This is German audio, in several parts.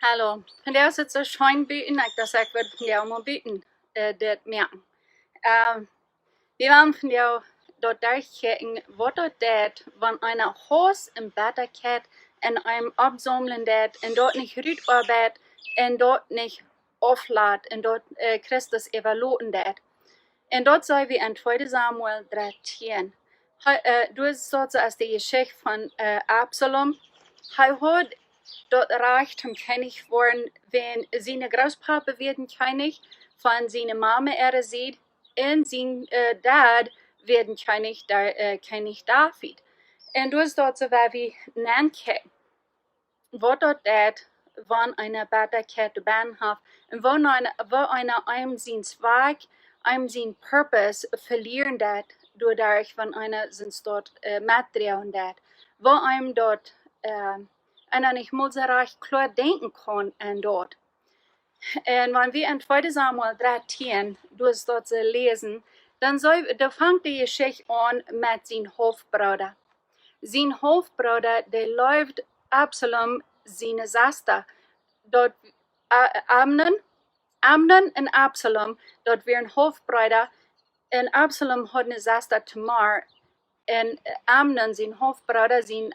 Hallo, vandaag zit ze schijn buiten. Ik dacht ik wil van jou maar buiten dit merken. Wir waren von jou dort durchgehen, wat dat wann einer Haus im Batterket en einem absammeln dat en dort nicht rütarbeit en dort nicht auflaat en dort Christus evalueren dat. En dort sei wir in 2 Samuel 13. Du hast so als die Geschichte von Absalom. Hij hat dort reicht hem König worden, wenn seine Großpapa werden König, von seiner Mama sieht, und sein Dad werden König, König David. Und du hast dort so wie Nanke, wo dort dat, wann eine Batterkette Bahnhof, und wo einer einem sein Zweig, einem sein Purpose verlieren dat, dadurch, wenn einer sind dort Material und dat, wo einem dort einer nicht mulserreich klar denken kann und dort. Und wenn wir in 2 Samuel 13 durch dort lesen, dann fängt die Geschichte an mit seinem Hofbruder. Sein Hofbruder, der läuft Absalom seine Saster. Dort Amnon und Absalom, dort wären Hofbrüder. Und Absalom hat eine Saster Tamar. Und Amnon, sein Hofbruder, sein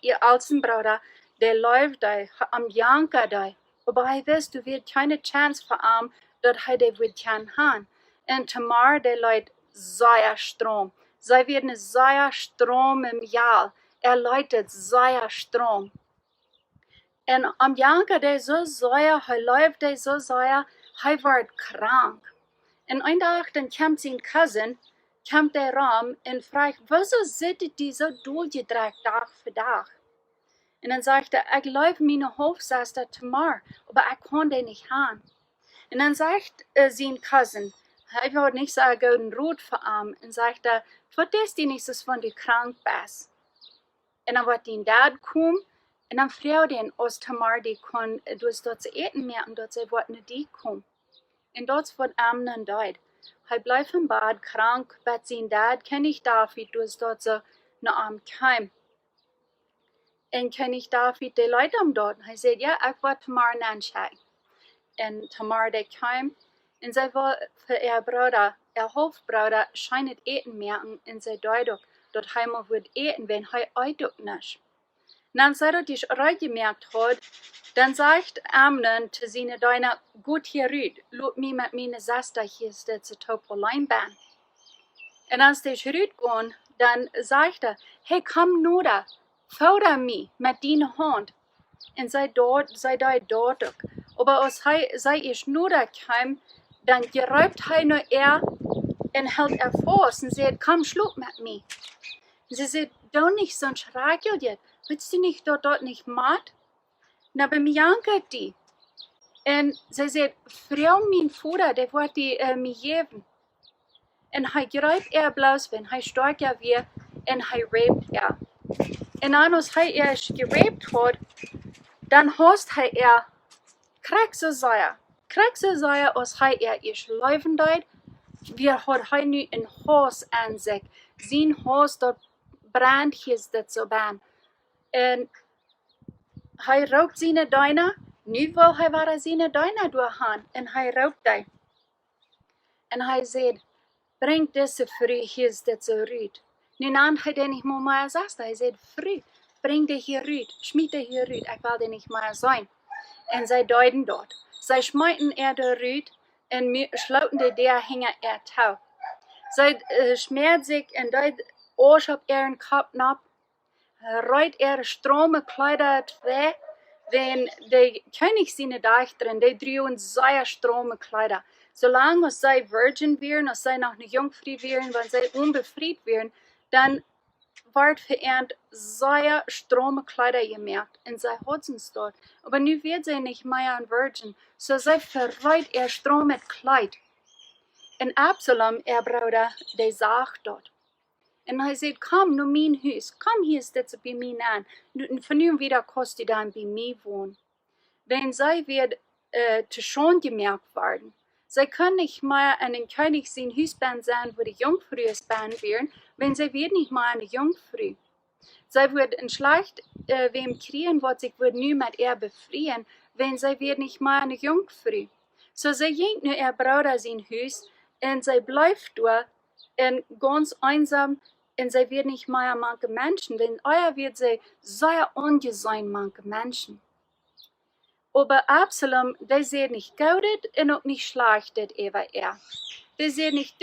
ihr ältesten Bruder, der läuft da am Janker da. Aber er weiß, du wirst keine Chance für ihn, dort er wird keinen haben. Und Tamar, der läuft sehr Strom. Sie werden sehr Strom im Jahr. Läutet sehr Strom. Und am Janker, der so sehr, er läuft der so sehr, er wird krank. Und ein Tag, dann kommt sein Cousin, kommt der Ram und fragt, wieso sitzt die so durchgedreht Tag für Tag? Und dann sagt er, ich läuft meine Hofsaster Tamar, aber ich kann den nicht haben. Und dann sagt sein Cousin, er wird nicht so einen guten Rot für ihn, und sagt er, verstehst du nicht, dass wenn du krank bist? Und dann wird dein Dad kommen, und dann fragt er aus Tamar, die kann, du hast dort zu eten mehr, und dort sie wird nicht die kommen. Und dort wird Amnon dort. Er bleibt im Bad krank, aber sein Dad kann nicht David, du hast dort so nach einem Keim. Und König David, der Leute am dort, er sagt, ja, ich will Tamar anschauen. Und Tamar, der kam, und sie will für ihr Bruder, ihr Hofbruder, scheint eten merken, und sie deutlich, dort heimel wird eten, wenn er eiduk nicht. Und dann sie das reut gemerkt hat, dann sagt Amnon zu seinen Deiner, gut hier rüd, lot mich mit meiner Saster hier zu Topolein ban. Und als die rüd gehen, dann sagt er, hey, komm nur da, fordere mich mit deiner Hand. Und sei dort. Aber als sei ich nur da kam, dann geräubt nur und hält fast und sagt, komm, schluck mit mir. Und sie sagt, du nicht, sonst regelt jetzt. Willst du nicht dort nicht matt? Na, bei mir jankert die. Und sie sagt, Frau, mein Vater, der wird die mir geben. Und greift bloß, wenn stark wird, und raped Und dann, als geraped hat, dann hast kriegt so sehr, als ist laufen dort, wir hat nu ein Haus an sich. Sein Haus dort brennt hier so ban. Und raubt seine Deine, nu will war seine Deine durchhauen, und raubt die. Und sagt, bring diese früh hier so rüt. Nun an hat nicht mehr gesagt, sagt, früh, bring die hier rüt, schmied die hier rüt, ich will die nicht mehr sein. Und sie deuten dort. Sie schmeiten der rüt, und schlauten der hängen Tau. Sie schmiert sich und deut Arsch auf ihren Kopf ab, reut Strome Kleider weg, wenn der König seine Dachterin, die drehen sehr Strome Kleider. Solange sie Virgin wären, als sie noch eine Jungfrau wären, wenn sie unbefreit wären, dann wird für ihn sehr Strome Kleider gemerkt und sie hat es dort. Aber nu wird sie nicht mehr ein Virgin, so sie verreut Strome Kleid. Und Absalom, Bruder, der sagt dort. Und er sagt, komm, nur mein Haus, komm hier, sitze bei mir an. Von nun wieder kannst du dann bei mir wohnen. Wenn sie wird zu schon gemerkt werden, sie können nicht mehr an den König sein Hausbahn sein, wo die Jungfrau es Bahn wären, wenn sie wird nicht mehr eine Jungfrau. Sie wird ein schlecht wem kriegen, wat zich wordt nu met befrieren, wenn zij weer niet maar een jongfrau. So zij ging nu Bruder zijn huis, en zij blijft daar, en ganz einsam, en zij wird nicht mehr manche Menschen, denn euer wird sie sehr ungesein manche Menschen. Aber Absalom, der sieht nicht goudet und auch nicht schlechtet über er. Der sieht nicht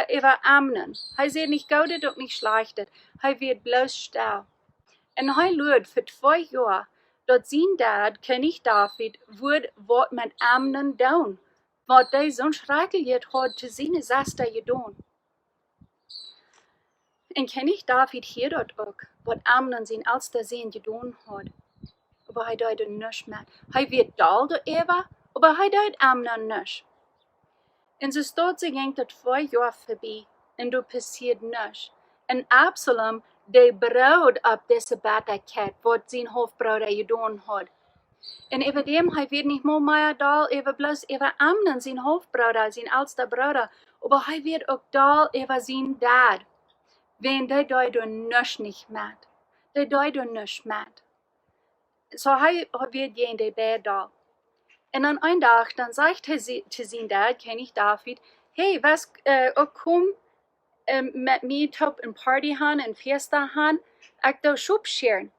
über Amnon. Er sieht nicht goudet und nicht schlechtet. Er wird bloß still. Und er lügt für 2 Jahre, dass sein Dad, König David, wird was mit Amnon tun, was der so schrecklich hat zu seinen Saster getan. En König David hier dort ook, wat Amnon zijn oudste zoon gedaan had. Aber hij deed niks met. Hij werd dal door Eva, aber hij deed Amnon niks. En zo staat ze ging dat 2 jaar voorbij, en er passiert niks. En Absalom, die brouwt op deze batterket, wat zijn hoofdbrouwer gedaan had. En over dem, hij werd niet meer dal, over bloos over Amnon, zijn hoofdbrouwer, zijn oudste broeder, aber hij werd ook dal over zijn dad. Wenn die deed niks niet met. Die deed niks met. So hij werd geen de bedal. En dan een dag, dan zegt hij te zijn dad, König David, hey, was, kom met mij op een party gaan, een fiesta gaan, ik doe soep scheren.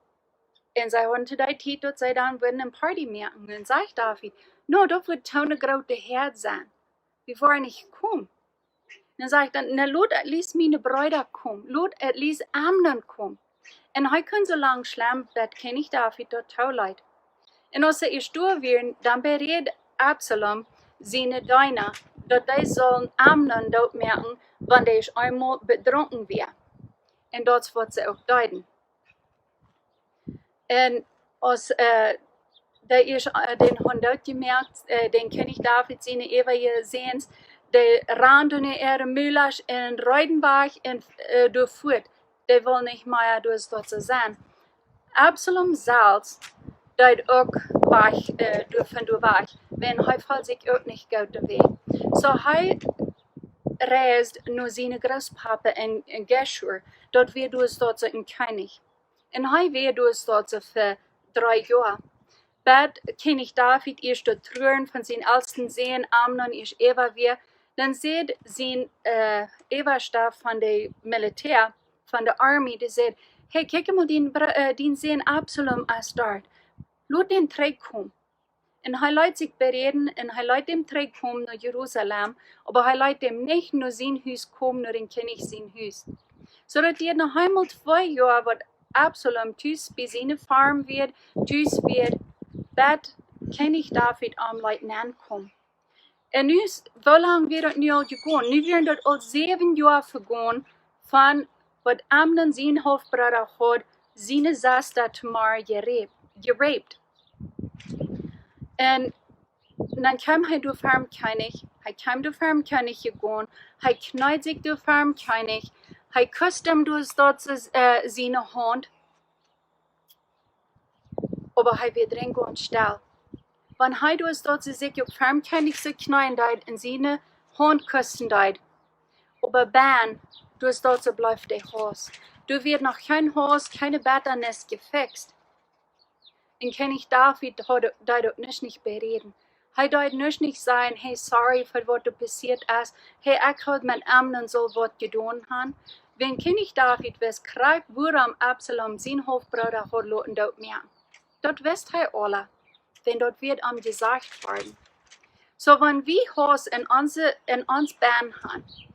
En zij hadden te die tijd dat zij dan willen een party maken. En zegt David, no, dat wordt zo'n grote herd zijn. We waren niet komen. Dan zeg ik dan, laat at least mijn broeder komen. Laat at least Amnon komen. En hij kon zo lang slaan dat König David dat toelaat. En als ze is doorweeren, dan bereid Absalom zijn dienaar dat hij zal Amnon doodmerken, want hij is eenmaal bedronken weer. En dat is wat ze ook deden. En als de is den hond gemerkt, den König David zijn eeuwige zeens, de randen ihre Müllers in Reudenbach en doorvoert. Die wil niet meer door dat ze zijn. Absalom zelfs deed ook weg doorweg, wenn hij valt zich ook niet goed weg. So hij reist naar zijn groospapa in Geshur, dat weer door dat ze een koning. En hij weer door dat ze voor 3 jaar. Bad König David is de troon van zijn oudsten zoon Amnon is Eva weer. Dan zegt zijn Everstab van de militair, van de army, die zegt, hey, kijk maar die zoon Absalom als daar. Laat den terugkomen. En hij laat zich bereden en hij laat hem terugkomen naar Jeruzalem, maar hij laat hem niet naar zijn huis komen, naar een König zijn huis. Zodat hij nog eenmaal 2 jaar wat Absalom thuis bij zijn farm weer, thuis weer, dat König David am Leutnant komt. En nu, hoe lang werd het nu al gegaan? Nu werden dat al 7 jaar vergaan van wat Amnon zijn hoofdbroeder had, zijn zuster Tamar geraped. En dan kwam hij door farmkönig, hij kwam door farmkönig gegaan, hij knijt zich door farmkönig, hij kust hem door zijn hand, aber hij werd erin gewoon stil. Want hij door zich ook farmkönig zo knijden deed en zijn hand kussen deed. Aber ban, door dat ze blijft de huis. Er wird nog geen huis, keine Betternis gefixt. En König David deed ook niet bereden. Hij deed niet zeggen, hey, sorry voor wat er passiert is. Hey, ik had met Amnon zo wat gedaan han. Wenn König David wist, krijgt waarom Absalom zijn hoofdbroeder had laten doodmerken. Dat wist hij alle, wenn dat wird am gesagt worden. So, wenn wir Haus in ons Band haben,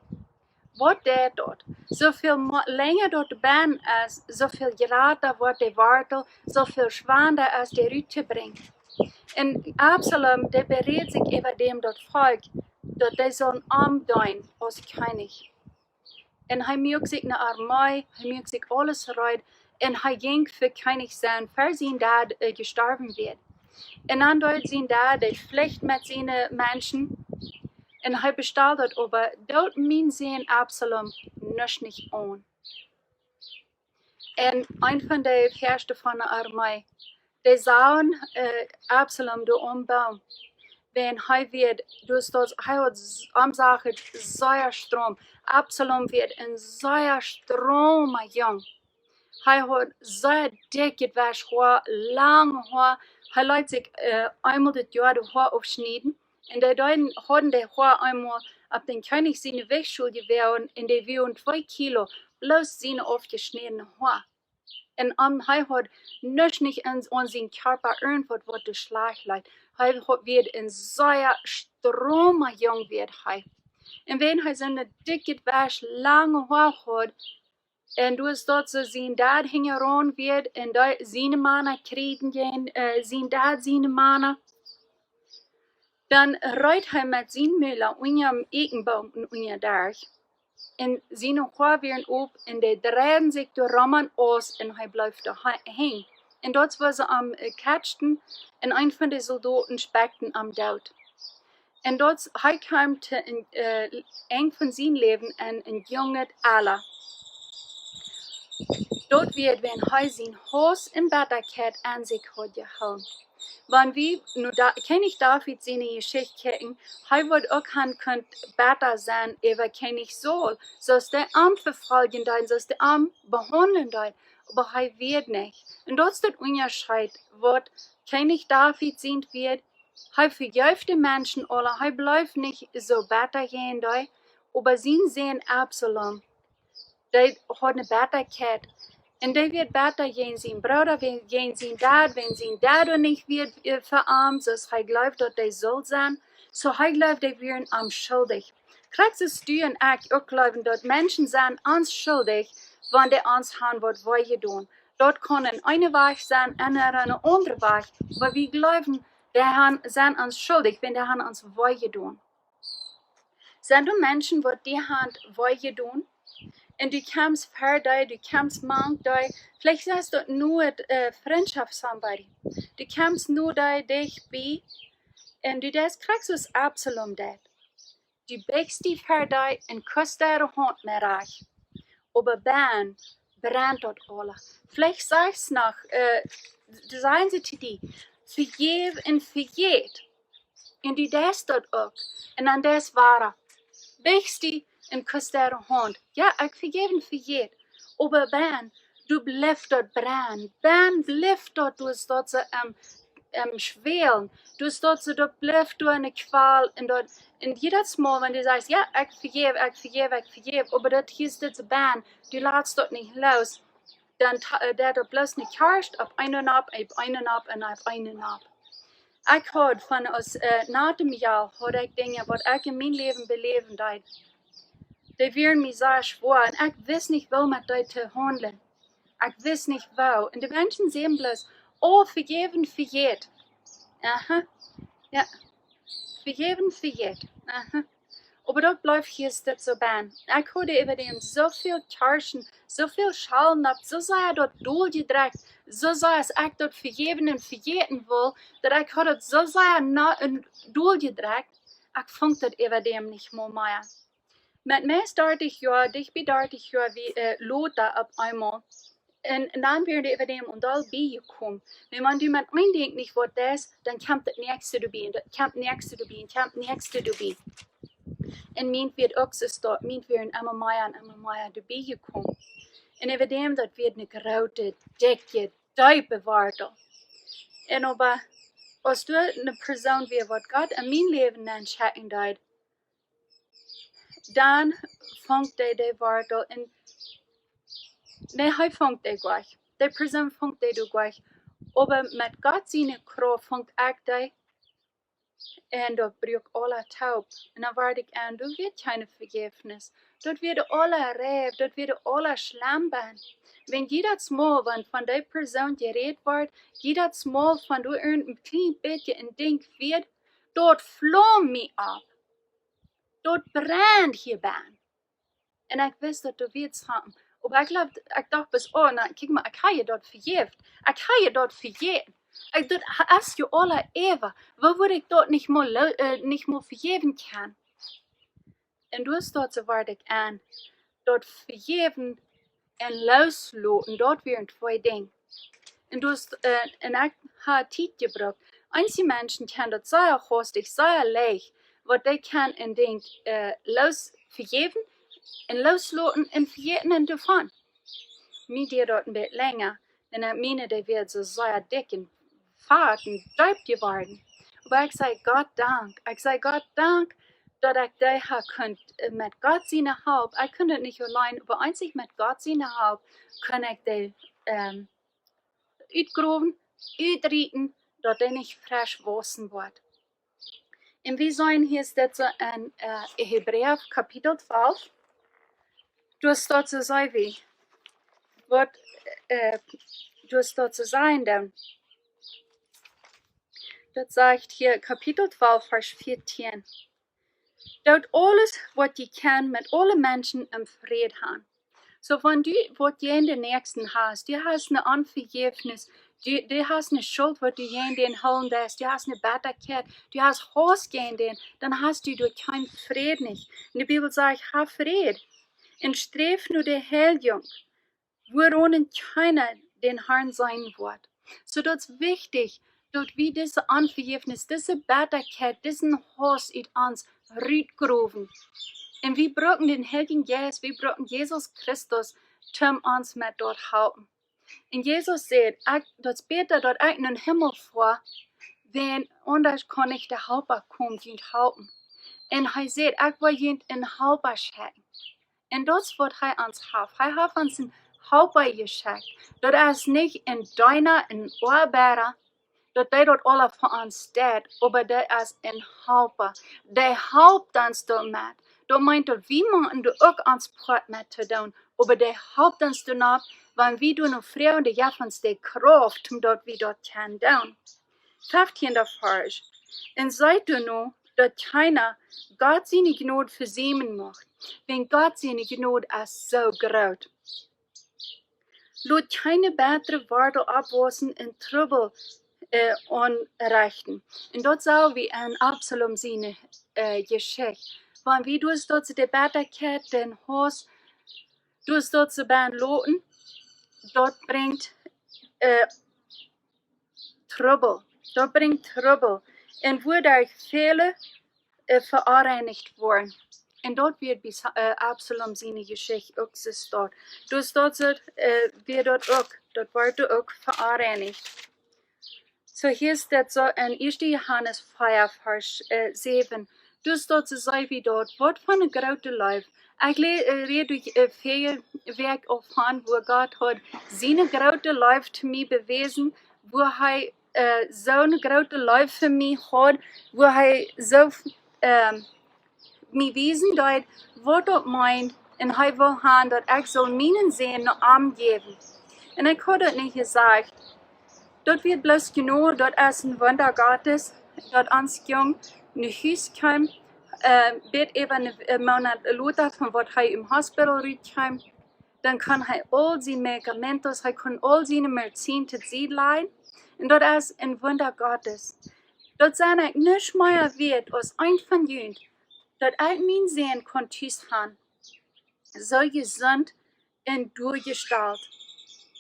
wat deed dat? Zoveel länger dat Band is, zoveel grader wordt de wortel, zoveel zwaarder als de rute brengt. En Absalom, die beredt zich over dem dat volk, dat hij zo'n arm doen als koning. En hij maakt zich naar armee, hij maakt zich alles eruit, en hij ging voor koning zijn, voor zijn dad gestorven werd. En dan doet zijn dad de vlucht met zijn mensen, en hij bestelt dat over, dat mijn zoon Absalom niet aan. En een van de hersten van de armee, die zagen Absalom de ombouwen. Wenn hij werd, dus dat hij had omzagen zeer stroom. Absalom werd een zeer strome jong. Hij had zo dik het was haar, lang haar. Hij laat zich einmal das Jahr das Haar aufschneiden. Und die Leute hatten das Haar einmal auf den König seine Wegschule gewählt und die wiegen 2 Kilo, bloß seine aufgeschnittene Haar. Und hij hat nicht an seinen Körper irgendwas, was der Schlag leidt. Hij wird in so stromer jung wird hij. Und wenn hij seine dicke, was lange Haar hat, und du hast dort so sein Dad hingeron wird, und da seine Mana kriegen gehen, sein Dad seine Mana, dann reit hij mit seinen Müller unter Ekenbaum und unter Dach. En seine Haar werden op en die drehen sich door Raman aus und hij blijft da hängen. En dort war sie am Catchten und ein von den Soldaten speckten am Dood. En dort hij kam te eng von sein Leben en een jonget Allah. Dort wird, wenn hij sein Haus in Batterkeit an sich hat gehalten. Wann wir, nu da, kenn ich David seine Geschichte kennen, hij wird auch können besser sein, aber kenn ich soll. Sollst der Arm verfolgen dein, sollst der Arm behandeln dein, aber hij wird nicht. Und dort ist das Unterscheid, was kenn ich David sind wird, hij vergäuft die Menschen alle, hij bleibt nicht so besser gehen dein, aber sie sehen Absalom, der hat eine Bitterkeit. Und der wird besser gehen, sein Bruder, gehen sein Dad, wenn sein Dad nicht wird verarmt, so er glaubt, dass der soll sein, so er glaubt, der wird am schuldig. Kriegst du und ich auch glauben, dass Menschen sind uns schuldig, wenn die uns haben, was wir tun. Dort können eine Weg sein, eine andere Weg, aber wir glauben, die sind uns schuldig, wenn die haben uns was tun. Sind du Menschen, die haben was tun? Und du kommst per da, du kommst manchmal da, vielleicht hast du nur Freundschaft somebody. Du kommst nur da, dich bei, und du das kriegst was Absalom dat. Du bäckst die per da und küsst deine Hand mehr reich. Aber dann brennt dort alle. Vielleicht sagst du noch, sagen sie zu dir, vergib und vergeht. Und du das dort auch. Und dann das war bäckst die und küsst deine Hand. Ja, ich vergeben für jeden. Aber Ben, du bleibst dort brennen. Ben, bleibst dort, du bist dort so schwelen. Du bist dort so, du bleibst du eine Qual. Und jedes Mal, wenn du sagst, ja, ich vergebe, aber das hieß das Ben, du lässt dort nicht los, dann der dort bloß nicht herrscht, auf einen ab. Ich habe von uns nach dem Jahr, ich Dinge, was ich in meinem Leben beleben darf. Die werden mir so schwor und ich weiß nicht, wo mit dir zu handeln. Ich weiß nicht, wo. Und die Menschen sehen bloß, oh, vergeben, vergeht. Aha, ja, vergeben, vergeht. Aha. Aber dort bleibt hier das so ban. Ich habe über dem so viel Kirschen, so viel Schalen ab, so sei dort durchgedreht, so sei es ich dort vergeben und vergeten will, dass ich dort so sei durchgedreht, ich fand das über dem nicht mehr. Met mij start ik ja, dichtbij start ik ja wie Lothar op einmal. En dan weer de even und all bijgekomen. Wenn man die met eindenkt nicht wat das, dann kommt das nächste dabei, und das kommt nächste dabei. En meint wird auch so start, meint wir immer mehr dabei gekommen. En even dem, dat wird eine grote, dicke, diepe Worte. En aber, als du eine Person wie wat Gott in mein Leben entscheiden deed, dan vangt de Worte en nee, hij vangt de gleich. De persoon vangt de gleich. Aber met Gott seine Kraft vangt ik de en dat braucht alle taub. En dan word ik aan, du wird keine Vergifnis. Dort wird alle reif, dort wird alle schlamben. Wenn jedes Mal, wenn von der Person geredet wird, jedes Mal, wenn du irgendein klein bisschen ein Ding wird, dort flammt mich ab. Dort brennt hier ban. En ik wist dat du wirst haben. Aber ik dacht bis, oh, na, kijk maar, ik ga je dort vergeven. Ik ga je dort vergeten. Ik dacht, als je alle even, waar ik dort nicht mal vergeven kan. En du hast dort so ward ik aan. Dort vergeven en loslaten, dort wären zwei Dinge. En du hast, en ik ha tijd gebracht. Einige Menschen kennen das sehr hostig, sehr leicht. Wat die kan en denk los vergeven en loslaten en vergeten en davon. mir die dort ein bisschen länger. Und ich meine, die wird so sehr dick und fad und dreibt geworden. Aber ich sage Gott Dank. Ich sage Gott Dank, dass ich da könnt mit Gott seine Haupt. Ich könnte nicht allein, aber einzig mit Gott seine Haupt kann ich die uitgraven, uitrieten, dat die nicht frisch wassen wird. Und wir sehen hier steht so in Hebräer Kapitel 12, du hast dort so sei wie, wat du hast dort so sein, denn das sagt hier Kapitel 12, Vers 14. Dort alles, was die kann, mit allen Menschen im Frieden haben. So, wenn du, was du in den Nächsten hast, du hast eine Unvergebnis, du hast eine Schuld, was du in den holen lässt, du hast eine Bitterkeit, du hast Hass gegen den, dann hast du keinen Frieden nicht. Und die Bibel sagt, hab Frieden. Und stref nur die Heiligung, worin keiner den Herrn sein wird. So, das ist wichtig, dass wir diese Unvergebnis, diese Bitterkeit, diesen Hass in uns rausgraben. Und wir brauchen den Heiligen Geist, wir brauchen Jesus Christus, um uns mit dort halten. Und Jesus sagt, das beter dort in den Himmel vor, wenn anders kann ich der Helper kommen und halten. Und er sagt, ich will ihn in Helper schicken. Und das wird er uns haben. Er hat uns einen Helper geschickt. Das ist nicht in deiner, in Arbeiter, dass der dort alle für uns steht, aber der ist ein Helper. Der helpt uns damit. Dat meint dat wie man du ook ons praat met te doen, aber der helpt ons dan op, want wie doen vrouwen de geeft ons de kracht, omdat we dat kan doen. 15 vers. En seid du nu, dat keiner Gott seine Gnade versämen macht, wenn Gott seine Gnade ist so groß. Laat keine bessere Worte abwassen in Trübel anrichten. Und dort sah wie ein Absalom seine Geschichte. Wenn wie du es dort zu der Bitterkeit, den Hass, du es dort zu behandeln, dort bringt Trübel. Dort bringt Trübel. Und wo dadurch viele vereinigt worden. Und dort wird bis Absalom seine Geschichte auch dort. Du es dort wird dort wird auch vereinigt. So hier steht so in 1. Johannes 5, Vers 7. Dus dat ze zei wie dort, wat van een grote lijf. Ik reed durch veel werk op van, wo Gott hat zijn grote lijf te mij bewezen, wo hij zo'n grote lijf voor mij had, wo hij zo mij wezen dat, wat dat meint, en hij wil gaan dat ik zal mijn zin naar hem geven. En ik had het niet gezegd. Dat wird bloß genau, dat is een Wunder Gottes, dat ons jong naar huis kwam, bet even een maand later van wat hij im hospital uitkwam, dan kan hij al zijn medicamenten, hij kan al zijn medicijn te zien leiden, en dat is een Wunder Gottes. Dat zijn ik niet meer weet als een van jullie, dat ik mijn zin kan thuis gaan, zo gezond en doorgesteld,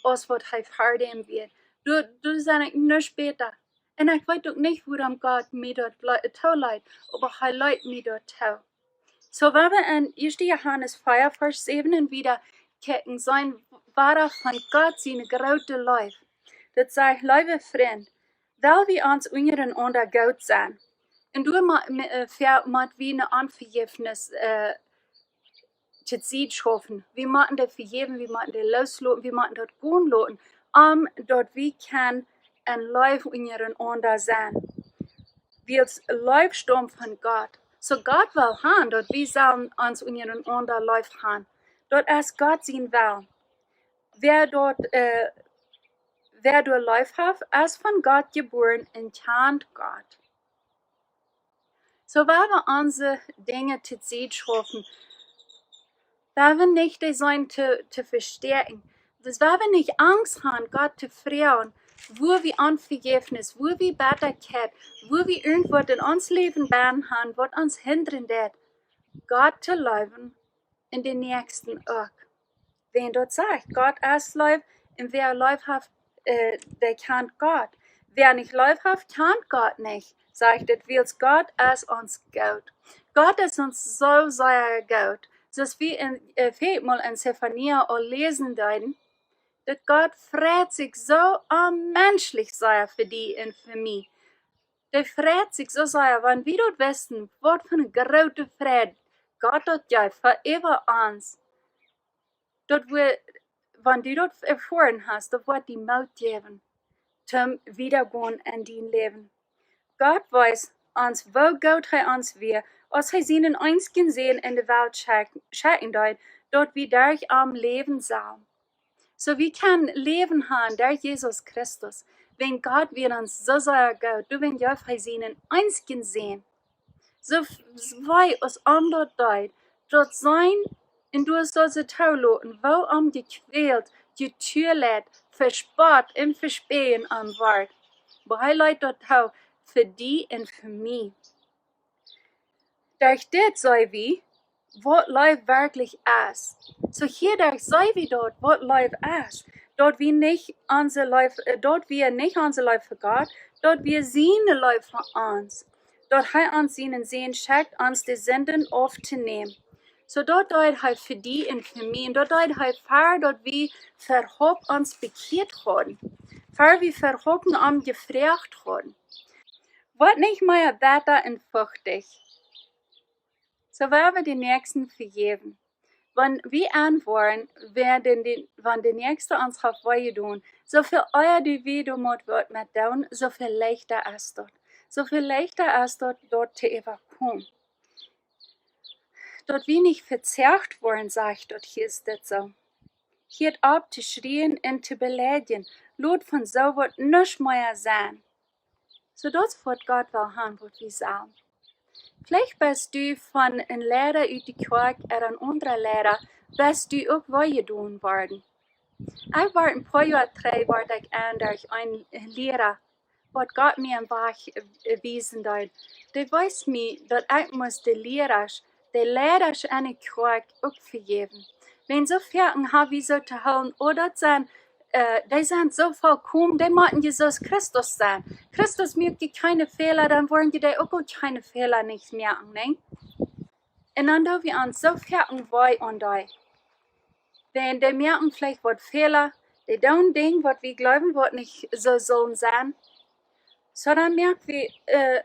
als wat hij verdienen wird. Du zijn ik niet beter. En ik weet ook niet waarom God mij dat toelaat, aber hij leidt mij dat toe. So, wenn wir in 1. Johannes 5, Vers 7 wieder kijken, zijn wahre von Gott seine grote Lief. Dat zegt, lieve vriend, wel wir ons uren onder Gott zijn. En door moet we een Anvergifnis te zien schaffen. We moeten dat vergeven, we moeten dat loslaten, we moeten dat gaan laten, dat we kan en live uren onder zijn. Wir Leibsturm von Gott. So Gott will haben, dass wir sollen uns unseren onder Leib haben. Dort ist Gott sein Will. Wer dort Leib hat, ist von Gott geboren und kennt Gott. So weil wir unsere Dinge zu sehen schaffen, weil wir nicht sein zu verstärken, dass wir nicht Angst haben, Gott zu fragen, wo wir Unvergifnis, wo wir Bitterkeit, wo wir irgendwas in uns Leben werden haben, was uns hindern wird, Gott zu leben in den nächsten auch. Wenn dort sagt, Gott ist Leib, und wer Leib hat, der kennt Gott. Wer nicht Leib hat, kennt Gott nicht. Sagt, das will Gott ist uns gut. Gott ist uns so sehr gut, dass wir viermal in Zephania auch lesen werden, Dat Gott freut sich so menschlich sei für die und für mich. Der freut sich so sehr, wenn wir dort wissen, was für eine große Freude Gott hat ja für immer uns. Dort wir, wenn du dort erfahren hast, dort wird die Maut geben, zum Wiedergehen in dein Leben. Gott weiß uns, wo gut er uns wir, als er seinen einzigen Sehen in der Welt schenken dort, dort wir durch am Leben sein. So wir können Leben haben durch Jesus Christus. Wenn Gott wir uns so sehr gut, du wenn ja für seinen einzigen Sehen. So weit aus anderen dort, dort sein, und du sollst es lassen, wo gequält, getötet, verspott und verspähen am Wort. Aber er leidt dort auch für die und für mich. Durch das sei wie, was Life wirklich ist. So hierdurch sei wie dort, was Life ist. Dort wir nicht unser Life, dort wir nicht unser Life für Gott, dort wir seine Life für uns. Dort er uns seinen Sehen schickt, uns die Sünden aufzunehmen. So dort er für die und für mich, und dort er für dort wir verhobt uns bekehrt worden. Für wir verhoben gefragt worden. Wat nicht mehr weiter und furchtig. So werden wir die Nächsten vergeben. Wenn wir antworten, wenn die Nächste uns auf Wehe tun, so viel euer die Wiedermut wird mit tun, so viel leichter ist dort. So viel leichter ist dort zu überkommen. Dort wir nicht verzerrt worden, sagt dort, hier ist das so. Hier ab zu schrien und zu beleidigen, Lot von so wird nicht mehr sein. So das wird Gott will haben, wird wir sagen. Vielleicht bist du von einem Lehrer uit die Kerk oder ein anderer Lehrer, bist du auch weggedaan worden. Ich war ein paar Jahre word ich durch ein Lehrer, wat Gott mir am Weg wiesen dort. Der weiß mir, dass ich muss die Lehrers an die Kerk auch vergeben. Wenn so Ferien haben wie so zu holen, oder sind, die sind so vollkommen, die möchten Jesus Christus sein. Christus mögt keine Fehler, dann wollen die auch keine Fehler nicht merken, ne? Und dann da wir uns so fertig wollen und da. Wenn die merken vielleicht was Fehler, die tun Dinge, was wir glauben, was nicht so sollen sein. So dann merken wir,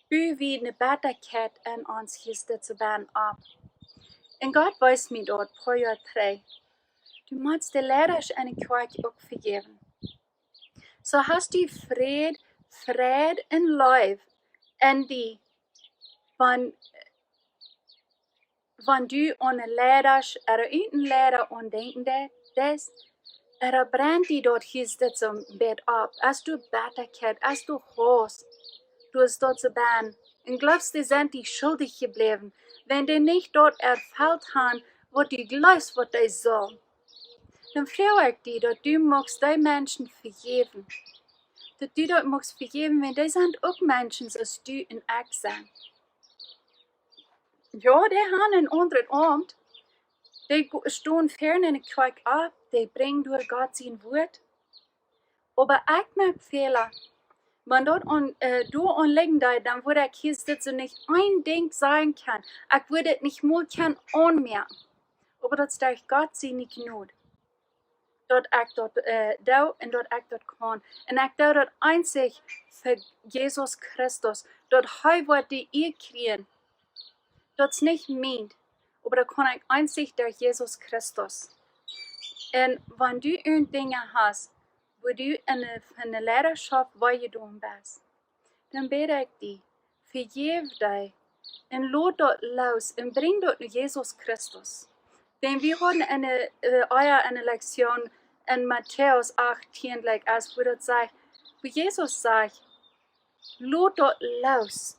wie eine Bitterkeit in uns hier zu werden ab. Und Gott weiß mir dort, pro Jahr 3. Du musst die Lehrer an die Kerk auch vergeben. So hast du Fried und Life in die, wenn du ohne Lehrer oder einen Lehrer undenken das, oder brennt die dort hier zum Bett ab, als du Bitterkeit, als du Hass, du hast dort zu werden, und glaubst, die sind die schuldig geblieben, wenn die nicht dort erfüllt haben, was du glaubst, was die sollen. Dann frage ich dich, dass du magst die Menschen vergeben. Dass du dort magst vergeben, wenn die sind auch Menschen, als du und ich sind. Ja, die haben einen anderen Abend. Die stehen fern in der Kirche ab, die bringen durch Gott sein Wort. Aber ich mache Fehler. Wenn dort du anlegen da, dann würde ich hier sitzen nicht ein Ding sagen können. Ich würde nicht mal anmerken. Aber das ist durch Gott seine Gnade. Dort ich dort da und dort ich dort kann. Und ich da dort einzig für Jesus Christus. Dort heu wird die ihr kriegen. Das nicht meint. Aber da kann ich einzig durch Jesus Christus. Und wenn du Dinge hast, wo du in eine Lehrerschaft weggedungen bist, dann bete ich dich, vergib dich und lad dort los und bring dort Jesus Christus. Denn wir haben eine Lektion in Matthäus 18, als wo das sagt, wo Jesus sagt, lad dort los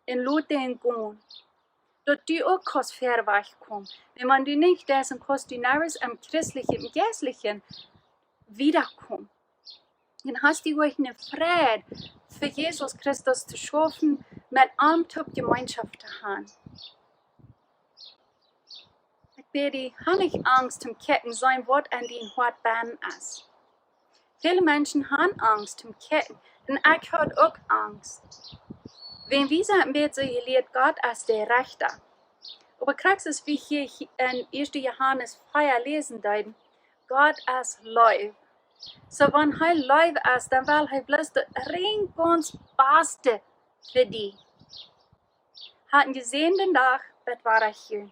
und lad den gehen. Dort du auch kannst verweg kommen. Wenn man du nicht das und kannst du nahes am Christlichen, im Geistlichen wiederkommen. Dann hast du euch eine Freude für Jesus Christus zu schaffen, mit einem Gemeinschaft zu haben. Ich bete, habe nicht Angst zum Ketten, sein Wort an den Hort bannen ist. Viele Menschen haben Angst zum Ketten, und ich habe auch Angst. Wenn wir sagen, wird so gelehrt, Gott als der Rechter. Aber kriegst es, wie hier in 1. Johannes 4 lesen, Gott is lief. So wanneer hij lief is, dan wil hij bloos de ringkons beste voor die. Hatten gesehen den Tag, das war ich hier.